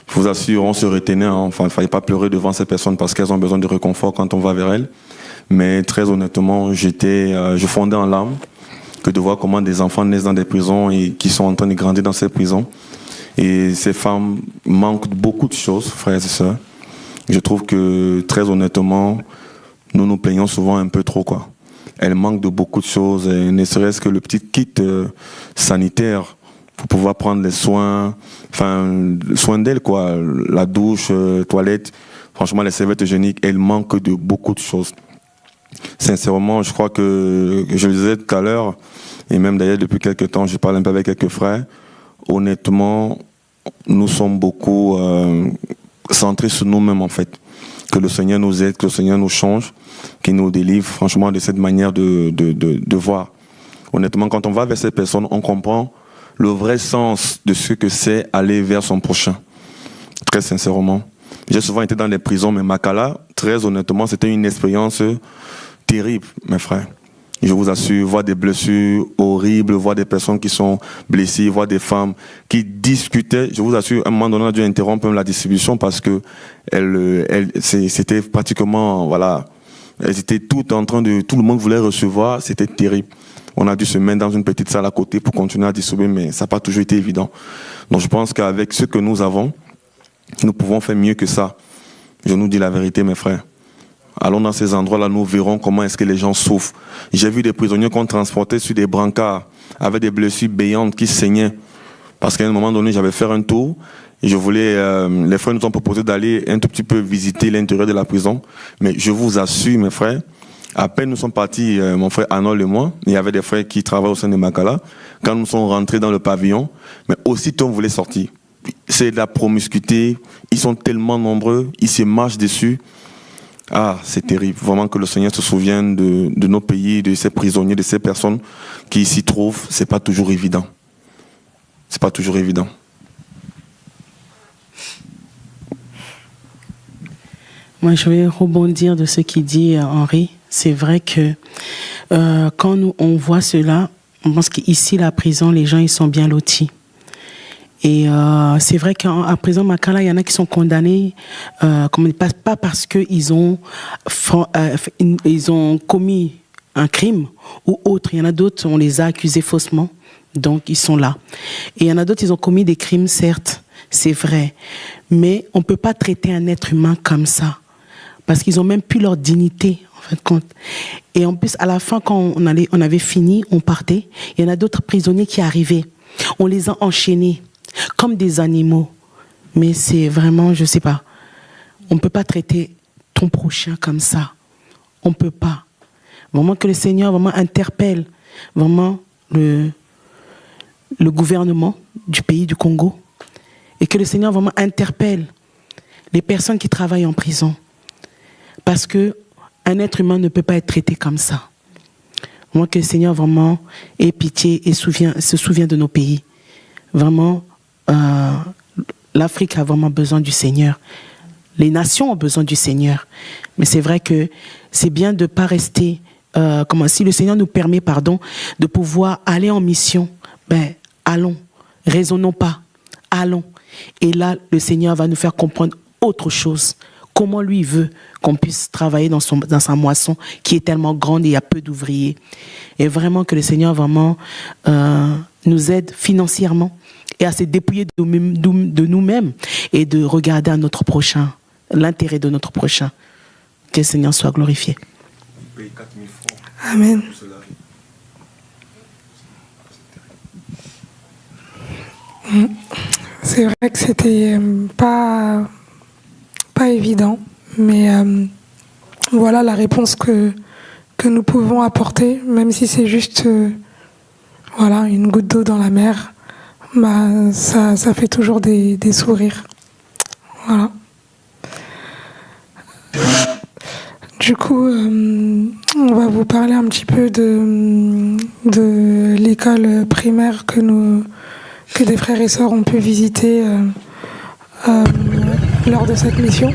Je vous assure, on se retenait, il ne fallait pas pleurer devant ces personnes parce qu'elles ont besoin de réconfort quand on va vers elles. Mais très honnêtement, je fondais en larmes que de voir comment des enfants naissent dans des prisons et qui sont en train de grandir dans ces prisons. Et ces femmes manquent beaucoup de choses, frères et sœurs. Je trouve que, très honnêtement, nous nous plaignons souvent un peu trop, quoi. Elles manquent de beaucoup de choses, et ne serait-ce que le petit kit sanitaire pour pouvoir prendre les soins d'elles, quoi. La douche, toilette, franchement, les serviettes hygiéniques, elles manquent de beaucoup de choses. Sincèrement, je crois que je le disais tout à l'heure, et même d'ailleurs depuis quelques temps, je parle un peu avec quelques frères. Honnêtement, nous sommes beaucoup centrés sur nous-mêmes en fait. Que le Seigneur nous aide, que le Seigneur nous change, qu'il nous délivre franchement de cette manière de voir. Honnêtement, quand on va vers ces personnes, on comprend le vrai sens de ce que c'est aller vers son prochain. Très sincèrement. J'ai souvent été dans des prisons, mais Makala, très honnêtement, c'était une expérience terrible, mes frères. Je vous assure, voir des blessures horribles, voir des personnes qui sont blessées, voir des femmes qui discutaient. Je vous assure, à un moment donné, on a dû interrompre la distribution parce que c'était pratiquement, voilà, elles étaient toutes en train de, tout le monde voulait recevoir, c'était terrible. On a dû se mettre dans une petite salle à côté pour continuer à distribuer, mais ça n'a pas toujours été évident. Donc je pense qu'avec ce que nous avons, nous pouvons faire mieux que ça. Je nous dis la vérité, mes frères. Allons dans ces endroits-là, nous verrons comment est-ce que les gens souffrent. J'ai vu des prisonniers qu'on transportait sur des brancards avec des blessures béantes qui saignaient. Parce qu'à un moment donné, j'avais fait un tour et je voulais. Les frères nous ont proposé d'aller un tout petit peu visiter l'intérieur de la prison. Mais je vous assure, mes frères, à peine nous sommes partis, mon frère Arnold et moi, il y avait des frères qui travaillent au sein de Makala. Quand nous sommes rentrés dans le pavillon, mais aussitôt on voulait sortir. C'est de la promiscuité, ils sont tellement nombreux, ils se marchent dessus. Ah, c'est terrible. Vraiment que le Seigneur se souvienne de nos pays, de ces prisonniers, de ces personnes qui s'y trouvent. C'est pas toujours évident. C'est pas toujours évident. Moi, je vais rebondir de ce qu'il dit Henri. C'est vrai que quand on voit cela, on pense qu'ici, la prison, les gens, ils sont bien lotis. Et c'est vrai qu'à présent, Makala, il y en a qui sont condamnés, pas parce qu'ils ont commis un crime ou autre. Il y en a d'autres, on les a accusés faussement, donc ils sont là. Et il y en a d'autres, ils ont commis des crimes, certes, c'est vrai. Mais on ne peut pas traiter un être humain comme ça, parce qu'ils n'ont même plus leur dignité, en fin de compte. Et en plus, à la fin, quand on avait fini, on partait, il y en a d'autres prisonniers qui arrivaient. On les a enchaînés comme des animaux. Mais c'est vraiment, je sais pas, on ne peut pas traiter ton prochain comme ça. On ne peut pas. Vraiment que le Seigneur vraiment interpelle vraiment le gouvernement du pays du Congo et que le Seigneur vraiment interpelle les personnes qui travaillent en prison. Parce qu'un être humain ne peut pas être traité comme ça. Vraiment que le Seigneur vraiment ait pitié et se souvient de nos pays. Vraiment, l'Afrique a vraiment besoin du Seigneur. Les nations ont besoin du Seigneur. Mais c'est vrai que c'est bien de ne pas rester... si le Seigneur nous permet, de pouvoir aller en mission, allons. Raisonnons pas. Allons. Et là, le Seigneur va nous faire comprendre autre chose. Comment lui veut qu'on puisse travailler dans sa moisson qui est tellement grande et il y a peu d'ouvriers. Et vraiment que le Seigneur vraiment nous aide financièrement et à se dépouiller de nous-mêmes et de regarder à notre prochain, l'intérêt de notre prochain. Que le Seigneur soit glorifié. Amen. C'est vrai que c'était pas évident, mais voilà la réponse que nous pouvons apporter, même si c'est juste une goutte d'eau dans la mer. Ça fait toujours des sourires. Voilà. Du coup, on va vous parler un petit peu de l'école primaire que des frères et sœurs ont pu visiter lors de cette mission.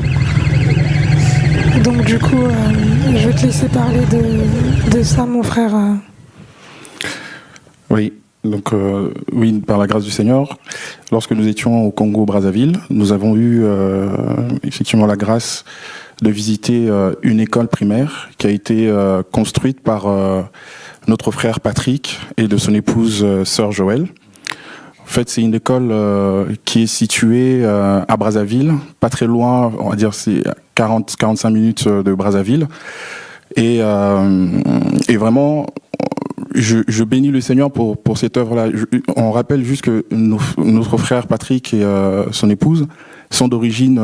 Donc du coup, je vais te laisser parler de ça, mon frère. Oui. Donc oui, par la grâce du Seigneur, lorsque nous étions au Congo-Brazzaville, nous avons eu effectivement la grâce de visiter une école primaire qui a été construite par notre frère Patrick et de son épouse sœur Joëlle. En fait, c'est une école qui est située à Brazzaville, pas très loin, on va dire c'est 40-45 minutes de Brazzaville. Et vraiment... Je bénis le Seigneur pour cette œuvre-là. On rappelle juste que notre frère Patrick et son épouse sont d'origine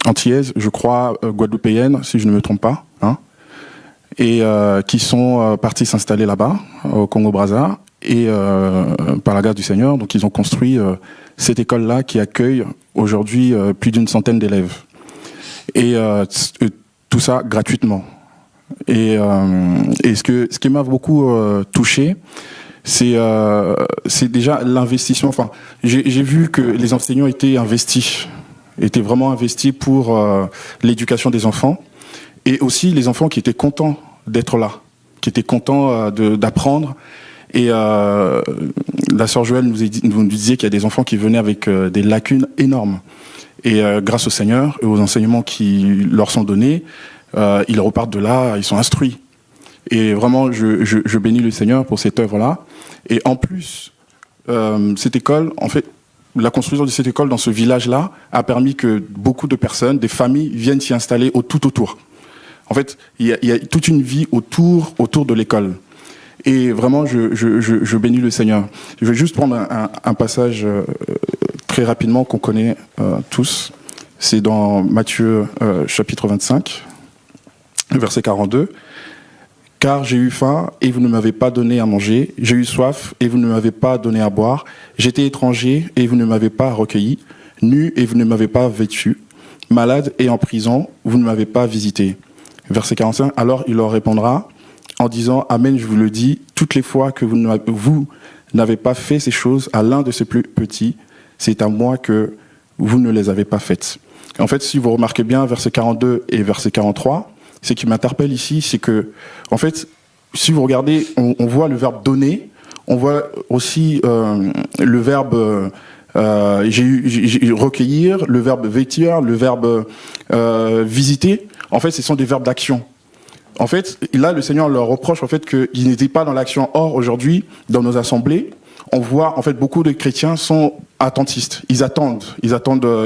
antillaise, je crois guadeloupéenne, si je ne me trompe pas. Hein. et qui sont partis s'installer là-bas, au Congo-Brazza, et par la grâce du Seigneur, donc ils ont construit cette école-là qui accueille aujourd'hui plus d'une centaine d'élèves. Et tout ça gratuitement. Et ce qui m'a beaucoup touché, c'est déjà l'investissement. Enfin, j'ai vu que les enseignants étaient vraiment investis pour l'éducation des enfants, et aussi les enfants qui étaient contents d'être là, qui étaient contents d'apprendre. Et la sœur Joëlle nous disait qu'il y a des enfants qui venaient avec des lacunes énormes. Et grâce au Seigneur et aux enseignements qui leur sont donnés, ils repartent de là, ils sont instruits. Et vraiment, je bénis le Seigneur pour cette œuvre-là. Et en plus, cette école, en fait, la construction de cette école dans ce village-là a permis que beaucoup de personnes, des familles, viennent s'y installer tout autour. En fait, il y a toute une vie autour de l'école. Et vraiment, je bénis le Seigneur. Je vais juste prendre un passage très rapidement qu'on connaît tous. C'est dans Matthieu chapitre 25, verset 42. « Car j'ai eu faim et vous ne m'avez pas donné à manger. J'ai eu soif et vous ne m'avez pas donné à boire. J'étais étranger et vous ne m'avez pas recueilli. Nu et vous ne m'avez pas vêtu. Malade et en prison, vous ne m'avez pas visité. » Verset 45. « Alors il leur répondra en disant « Amen, je vous le dis, toutes les fois que vous n'avez pas fait ces choses à l'un de ces plus petits, c'est à moi que vous ne les avez pas faites. » En fait, si vous remarquez bien, verset 42 et verset 43, ce qui m'interpelle ici, c'est que, en fait, si vous regardez, on voit le verbe donner, on voit aussi le verbe recueillir, le verbe vêtir, le verbe visiter. En fait, ce sont des verbes d'action. En fait, là, le Seigneur leur reproche en fait qu'ils n'étaient pas dans l'action. Or, aujourd'hui, dans nos assemblées, on voit en fait beaucoup de chrétiens sont attentistes. Ils attendent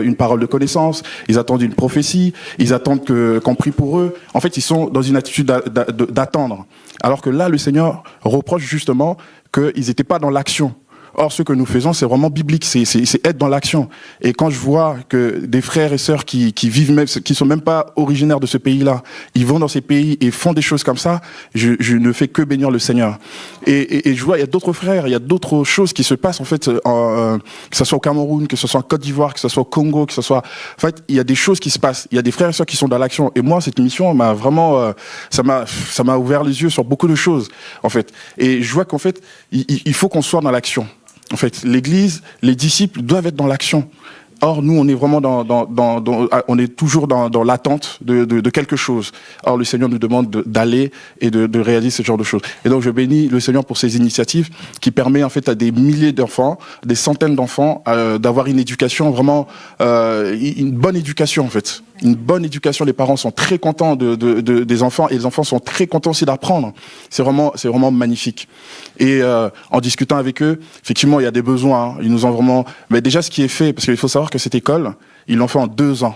une parole de connaissance, ils attendent une prophétie, ils attendent qu'on prie pour eux. En fait, ils sont dans une attitude d'attendre. Alors que là, le Seigneur reproche justement qu'ils n'étaient pas dans l'action. Or, ce que nous faisons, c'est vraiment biblique, c'est être dans l'action. Et quand je vois que des frères et sœurs qui vivent même, qui sont même pas originaires de ce pays-là, ils vont dans ces pays et font des choses comme ça, je ne fais que bénir le Seigneur. Et je vois, il y a d'autres frères, il y a d'autres choses qui se passent en fait, que ce soit au Cameroun, que ce soit en Côte d'Ivoire, que ce soit au Congo, que ce soit, en fait, il y a des choses qui se passent. Il y a des frères et sœurs qui sont dans l'action. Et moi, cette mission m'a vraiment, ça m'a ouvert les yeux sur beaucoup de choses, en fait. Et je vois qu'en fait, il faut qu'on soit dans l'action. En fait, l'Église, les disciples doivent être dans l'action. Or, nous, on est vraiment on est toujours dans l'attente de quelque chose. Or, le Seigneur nous demande d'aller et de réaliser ce genre de choses. Et donc, je bénis le Seigneur pour ces initiatives qui permettent en fait à des milliers d'enfants, des centaines d'enfants, d'avoir une éducation vraiment, une bonne éducation en fait. Une bonne éducation. Les parents sont très contents des enfants et les enfants sont très contents aussi d'apprendre. C'est vraiment magnifique. Et en discutant avec eux, effectivement, il y a des besoins. Hein. Ils nous ont vraiment. Mais déjà, ce qui est fait, parce qu'il faut savoir que cette école, ils l'ont fait en 2 ans.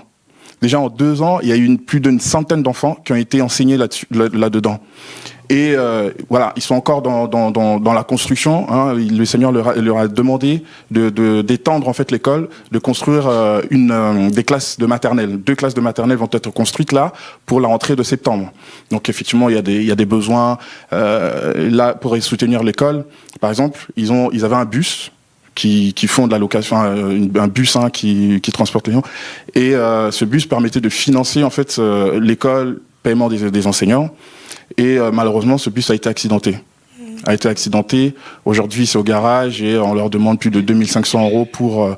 Déjà en 2 ans, il y a eu plus d'une centaine d'enfants qui ont été enseignés là-dedans. Et voilà, ils sont encore dans la construction. Hein. Le Seigneur leur a demandé d'étendre en fait l'école, de construire des classes de maternelle. 2 classes de maternelle vont être construites là pour la rentrée de septembre. Donc effectivement, il y a des besoins là pour soutenir l'école. Par exemple, ils avaient un bus qui font de la location, un bus qui transporte les gens. Et ce bus permettait de financer en fait l'école, paiement des enseignants. Et malheureusement, ce bus a été accidenté. Aujourd'hui, c'est au garage et on leur demande plus de 2500 € pour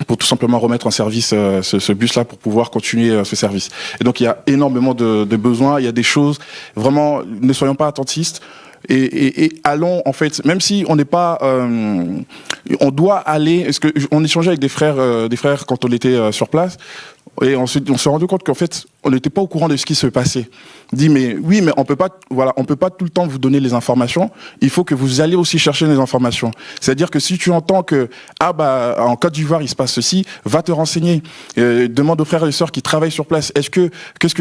tout simplement remettre en service ce bus-là pour pouvoir continuer ce service. Et donc, il y a énormément de besoins. Il y a des choses, vraiment, ne soyons pas attentistes. Et allons, en fait, même si on n'est pas... on doit aller... Est-ce que on échangeait avec des frères quand on était sur place, et on s'est rendu compte qu'en fait, on n'était pas au courant de ce qui se passait. On dit, mais on peut pas tout le temps vous donner les informations. Il faut que vous alliez aussi chercher les informations. C'est-à-dire que si tu entends que, en Côte d'Ivoire, il se passe ceci, va te renseigner. Demande aux frères et sœurs qui travaillent sur place.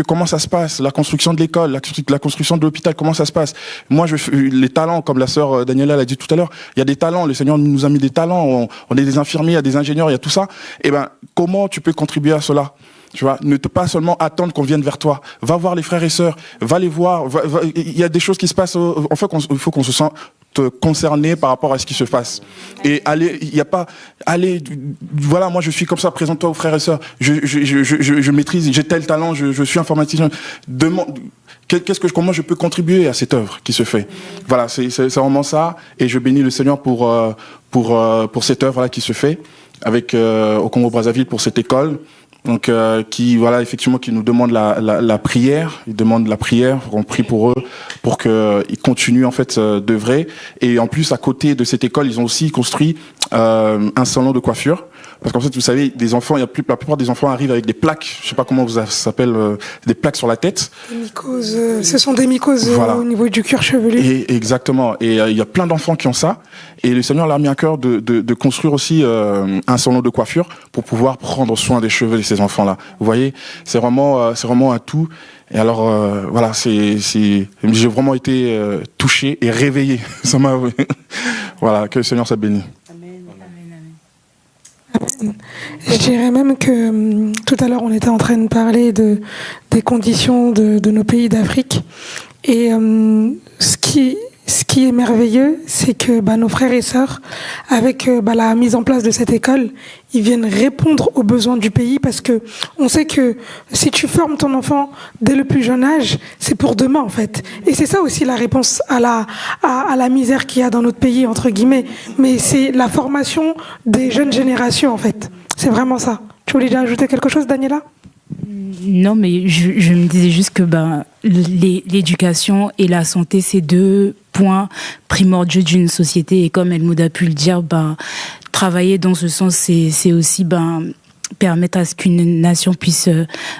Comment ça se passe? La construction de l'école, la construction de l'hôpital, comment ça se passe? Moi, les talents, comme la sœur Daniela l'a dit tout à l'heure, il y a des talents. Le Seigneur nous a mis des talents. On est des infirmiers, il y a des ingénieurs, il y a tout ça. Eh ben, comment tu peux contribuer à cela? Tu vois, ne te pas seulement attendre qu'on vienne vers toi. Va voir les frères et sœurs, va les voir. Il y a des choses qui se passent. En fait, il faut qu'on se sente concerné par rapport à ce qui se passe. Et il y a pas, voilà, moi je suis comme ça, présente-toi aux frères et sœurs. Je maîtrise, j'ai tel talent, je suis informaticien. Comment je peux contribuer à cette œuvre qui se fait. Voilà, c'est vraiment ça. Et je bénis le Seigneur pour cette œuvre là qui se fait avec au Congo-Brazzaville pour cette école. Donc qui nous demande la prière, ils demandent la prière, on prie pour eux pour qu'ils continuent en fait d'œuvrer. Et en plus à côté de cette école, ils ont aussi construit un salon de coiffure. Parce qu'en fait, vous savez, la plupart des enfants arrivent avec des plaques, je sais pas comment ça s'appelle, des plaques sur la tête. Des mycoses, ce sont des mycoses au niveau du cuir chevelu. Et exactement. Et il y a plein d'enfants qui ont ça. Et le Seigneur leur a mis à cœur de construire aussi un salon de coiffure pour pouvoir prendre soin des cheveux de ces enfants-là. Vous voyez, c'est vraiment un tout. Et alors, voilà, j'ai vraiment été touché et réveillé. Ça m'a, voilà, que le Seigneur soit béni. Je dirais même que tout à l'heure, on était en train de parler des conditions de nos pays d'Afrique. Et ce qui est merveilleux, c'est que nos frères et sœurs, avec la mise en place de cette école, ils viennent répondre aux besoins du pays parce que on sait que si tu formes ton enfant dès le plus jeune âge, c'est pour demain en fait. Et c'est ça aussi la réponse à la misère qu'il y a dans notre pays, entre guillemets. Mais c'est la formation des jeunes générations en fait. C'est vraiment ça. Tu voulais déjà ajouter quelque chose, Daniela ? Non, mais je me disais juste que l'éducation et la santé, c'est deux points primordiaux d'une société. Et comme Helmut a pu le dire, travailler dans ce sens, c'est aussi permettre à ce qu'une nation puisse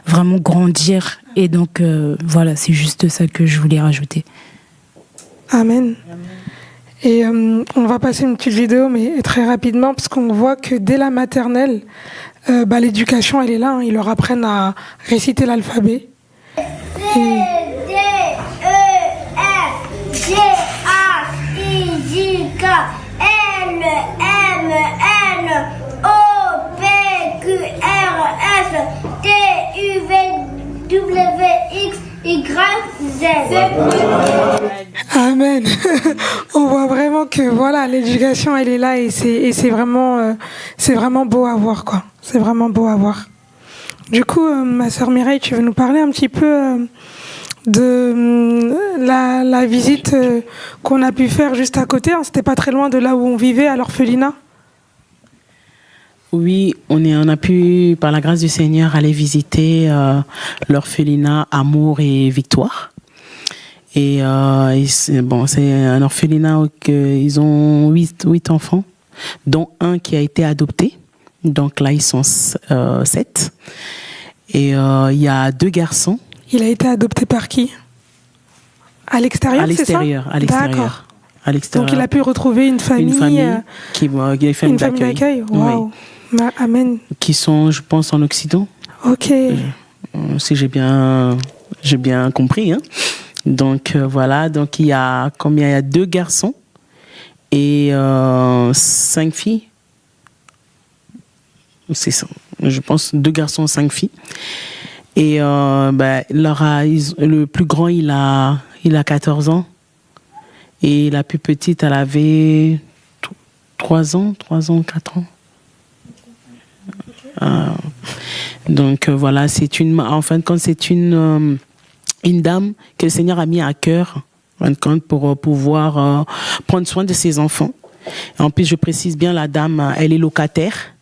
vraiment grandir. Et donc, voilà, c'est juste ça que je voulais rajouter. Amen. Et on va passer une petite vidéo, mais très rapidement, parce qu'on voit que dès la maternelle, l'éducation, elle est là. Ils leur apprennent à réciter l'alphabet. C, D, E, F, G, H, I, J, K, L, M, N, O, P, Q, R, S, T, U, V, W, X, Y, Z. Amen. On voit vraiment que voilà, l'éducation, elle est là et c'est vraiment beau à voir, quoi. C'est vraiment beau à voir. Du coup, ma sœur Mireille, tu veux nous parler un petit peu de la visite qu'on a pu faire juste à côté, hein. C'était pas très loin de là où on vivait, à l'orphelinat. Oui, on a pu, par la grâce du Seigneur, aller visiter l'orphelinat Amour et Victoire. Et c'est un orphelinat où ils ont 8 enfants, dont un qui a été adopté. Donc là, ils sont 7. Et il y a 2 garçons. Il a été adopté par qui ? À l'extérieur, c'est ça ? À l'extérieur. Donc il a pu retrouver une famille qui est une famille d'accueil. Wow. Oui. Amen. Qui sont, je pense, en Occident. Ok. Si j'ai bien compris. Hein. Donc voilà, donc il y a 2 garçons et 5 filles. C'est ça. Je pense 2 garçons, 5 filles. Et le plus grand, il a 14 ans. Et la plus petite, elle avait 3 ans, 4 ans. Donc voilà, c'est une dame que le Seigneur a mis à cœur pour pouvoir prendre soin de ses enfants. En plus, je précise bien, la dame, elle est locataire.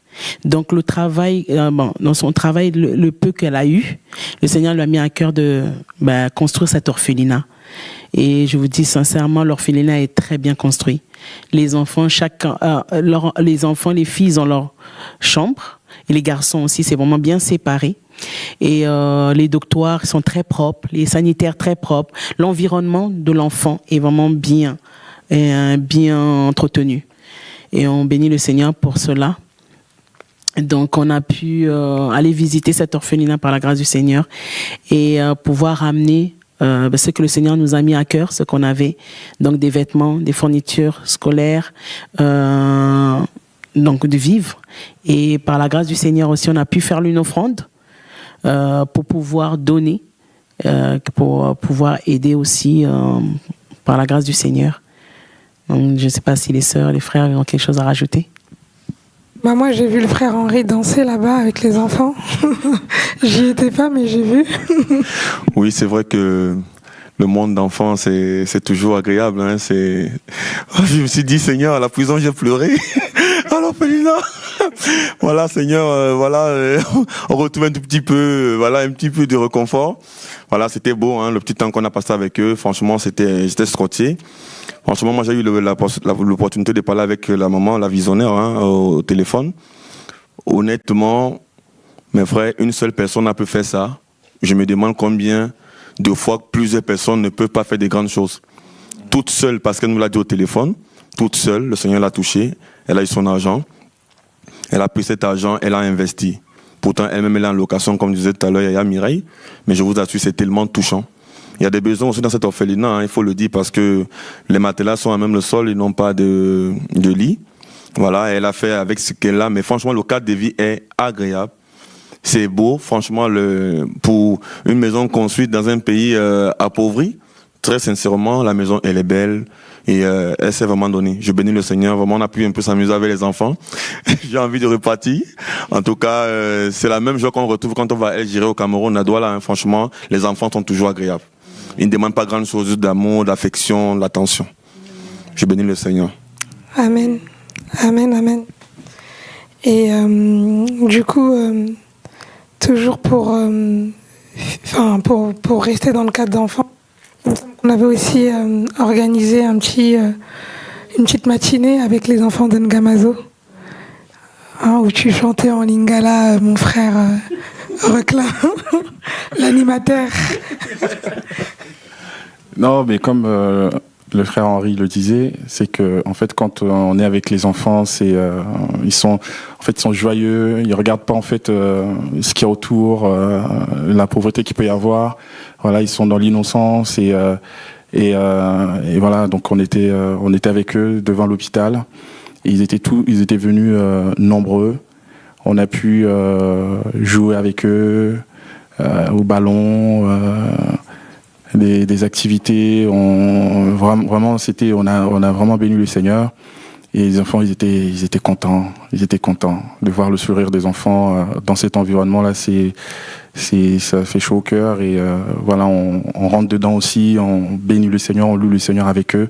Donc le travail, dans son travail, le peu qu'elle a eu, le Seigneur lui a mis à cœur de construire cet orphelinat. Et je vous dis sincèrement, l'orphelinat est très bien construit. Les enfants, les filles, ils ont leur chambre. Et les garçons aussi, c'est vraiment bien séparé. Et les dortoirs sont très propres, les sanitaires très propres. L'environnement de l'enfant est vraiment bien entretenu. Et on bénit le Seigneur pour cela. Donc on a pu aller visiter cet orphelinat par la grâce du Seigneur et pouvoir amener ce que le Seigneur nous a mis à cœur, ce qu'on avait, donc des vêtements, des fournitures scolaires, donc de vivre. Et par la grâce du Seigneur aussi, on a pu faire une offrande pour pouvoir donner, pour pouvoir aider aussi par la grâce du Seigneur. Donc, je ne sais pas si les sœurs, les frères ont quelque chose à rajouter. Bah moi, j'ai vu le frère Henri danser là-bas avec les enfants. J'y étais pas, mais j'ai vu. Oui, c'est vrai que le monde d'enfants, c'est toujours agréable. Hein, je me suis dit, Seigneur, à la prison, j'ai pleuré. À l'orphelinat. Voilà, Seigneur, on retrouve un tout petit peu, un petit peu de réconfort. Voilà, c'était beau, hein, le petit temps qu'on a passé avec eux. Franchement, j'étais scotché. Franchement, moi, j'ai eu l'opportunité de parler avec la maman, la visionnaire, au téléphone. Honnêtement, mes frères, une seule personne a pu faire ça. Je me demande combien de fois plusieurs personnes ne peuvent pas faire des grandes choses. Toute seule, parce qu'elle nous l'a dit au téléphone, toute seule, le Seigneur l'a touchée, elle a eu son argent, elle a pris cet argent, elle a investi. Pourtant, elle-même, elle est en location, comme disait tout à l'heure, il y a Mireille, mais je vous assure, c'est tellement touchant. Il y a des besoins aussi dans cette orphelinat, hein, il faut le dire, parce que les matelas sont à même le sol, ils n'ont pas de lit. Voilà, elle a fait avec ce qu'elle a, mais franchement, le cadre de vie est agréable. C'est beau, franchement, pour une maison construite dans un pays appauvri, très sincèrement, la maison, elle est belle et elle s'est vraiment donnée. Je bénis le Seigneur, vraiment, on a pu un peu s'amuser avec les enfants. J'ai envie de repartir. En tout cas, c'est la même joie qu'on retrouve quand on va à El Jiré au Cameroun, à Douala, hein, franchement, les enfants sont toujours agréables. Ils ne demandent pas grand chose, juste d'amour, d'affection, d'attention. Je bénis le Seigneur. Amen. Amen, amen. Et du coup, toujours pour rester dans le cadre d'enfants, on avait aussi organisé une petite matinée avec les enfants de Ngamazo, où tu chantais en lingala, mon frère Reclin, l'animateur. Non, mais comme le frère Henri le disait, c'est que en fait, quand on est avec les enfants, ils sont joyeux, ils regardent pas en fait ce qu'il y a autour, la pauvreté qu'il peut y avoir. Voilà, ils sont dans l'innocence et voilà. Donc on était avec eux devant l'hôpital. Et ils étaient venus nombreux. On a pu jouer avec eux au ballon. Des activités, on a vraiment béni le Seigneur et les enfants ils étaient contents de voir le sourire des enfants dans cet environnement là, ça fait chaud au cœur et voilà, on rentre dedans aussi, on bénit le Seigneur, on loue le Seigneur avec eux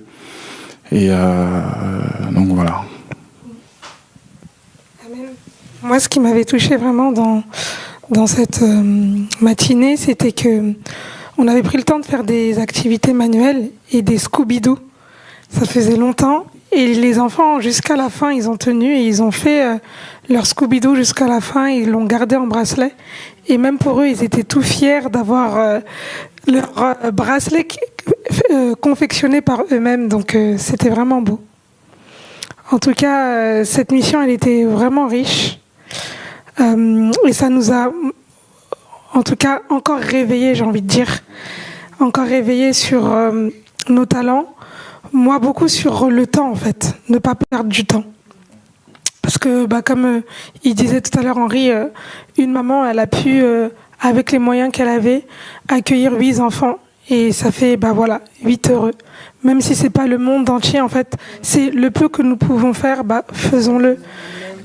et donc voilà. Amen. Moi, ce qui m'avait touché vraiment dans cette matinée, c'était que on avait pris le temps de faire des activités manuelles et des Scooby-Doo. Ça faisait longtemps. Et les enfants, jusqu'à la fin, ils ont tenu et ils ont fait leur Scooby-Doo jusqu'à la fin. Ils l'ont gardé en bracelet. Et même pour eux, ils étaient tout fiers d'avoir leur bracelet confectionné par eux-mêmes. Donc, c'était vraiment beau. En tout cas, cette mission, elle était vraiment riche. Et ça nous a... en tout cas, encore réveillé, j'ai envie de dire. Encore réveillé sur nos talents. Moi, beaucoup sur le temps, en fait. Ne pas perdre du temps. Parce que, comme il disait tout à l'heure, Henri, une maman, elle a pu, avec les moyens qu'elle avait, accueillir 8 enfants. Et ça fait, 8 heureux. Même si c'est pas le monde entier, en fait, c'est le peu que nous pouvons faire, faisons-le.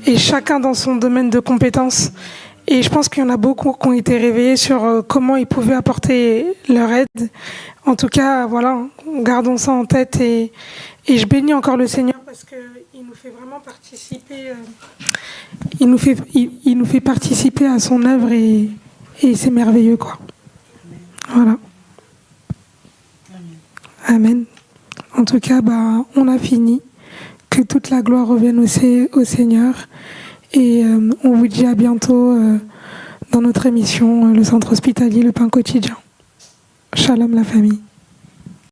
Et chacun dans son domaine de compétences. Et je pense qu'il y en a beaucoup qui ont été réveillés sur comment ils pouvaient apporter leur aide. En tout cas, voilà, gardons ça en tête et je bénis encore le Seigneur parce qu'il nous fait vraiment participer. Il nous fait participer à son œuvre et c'est merveilleux, quoi. Voilà. Amen. En tout cas, on a fini. Que toute la gloire revienne au Seigneur. Et on vous dit à bientôt dans notre émission, le centre hospitalier, le pain quotidien. Shalom la famille.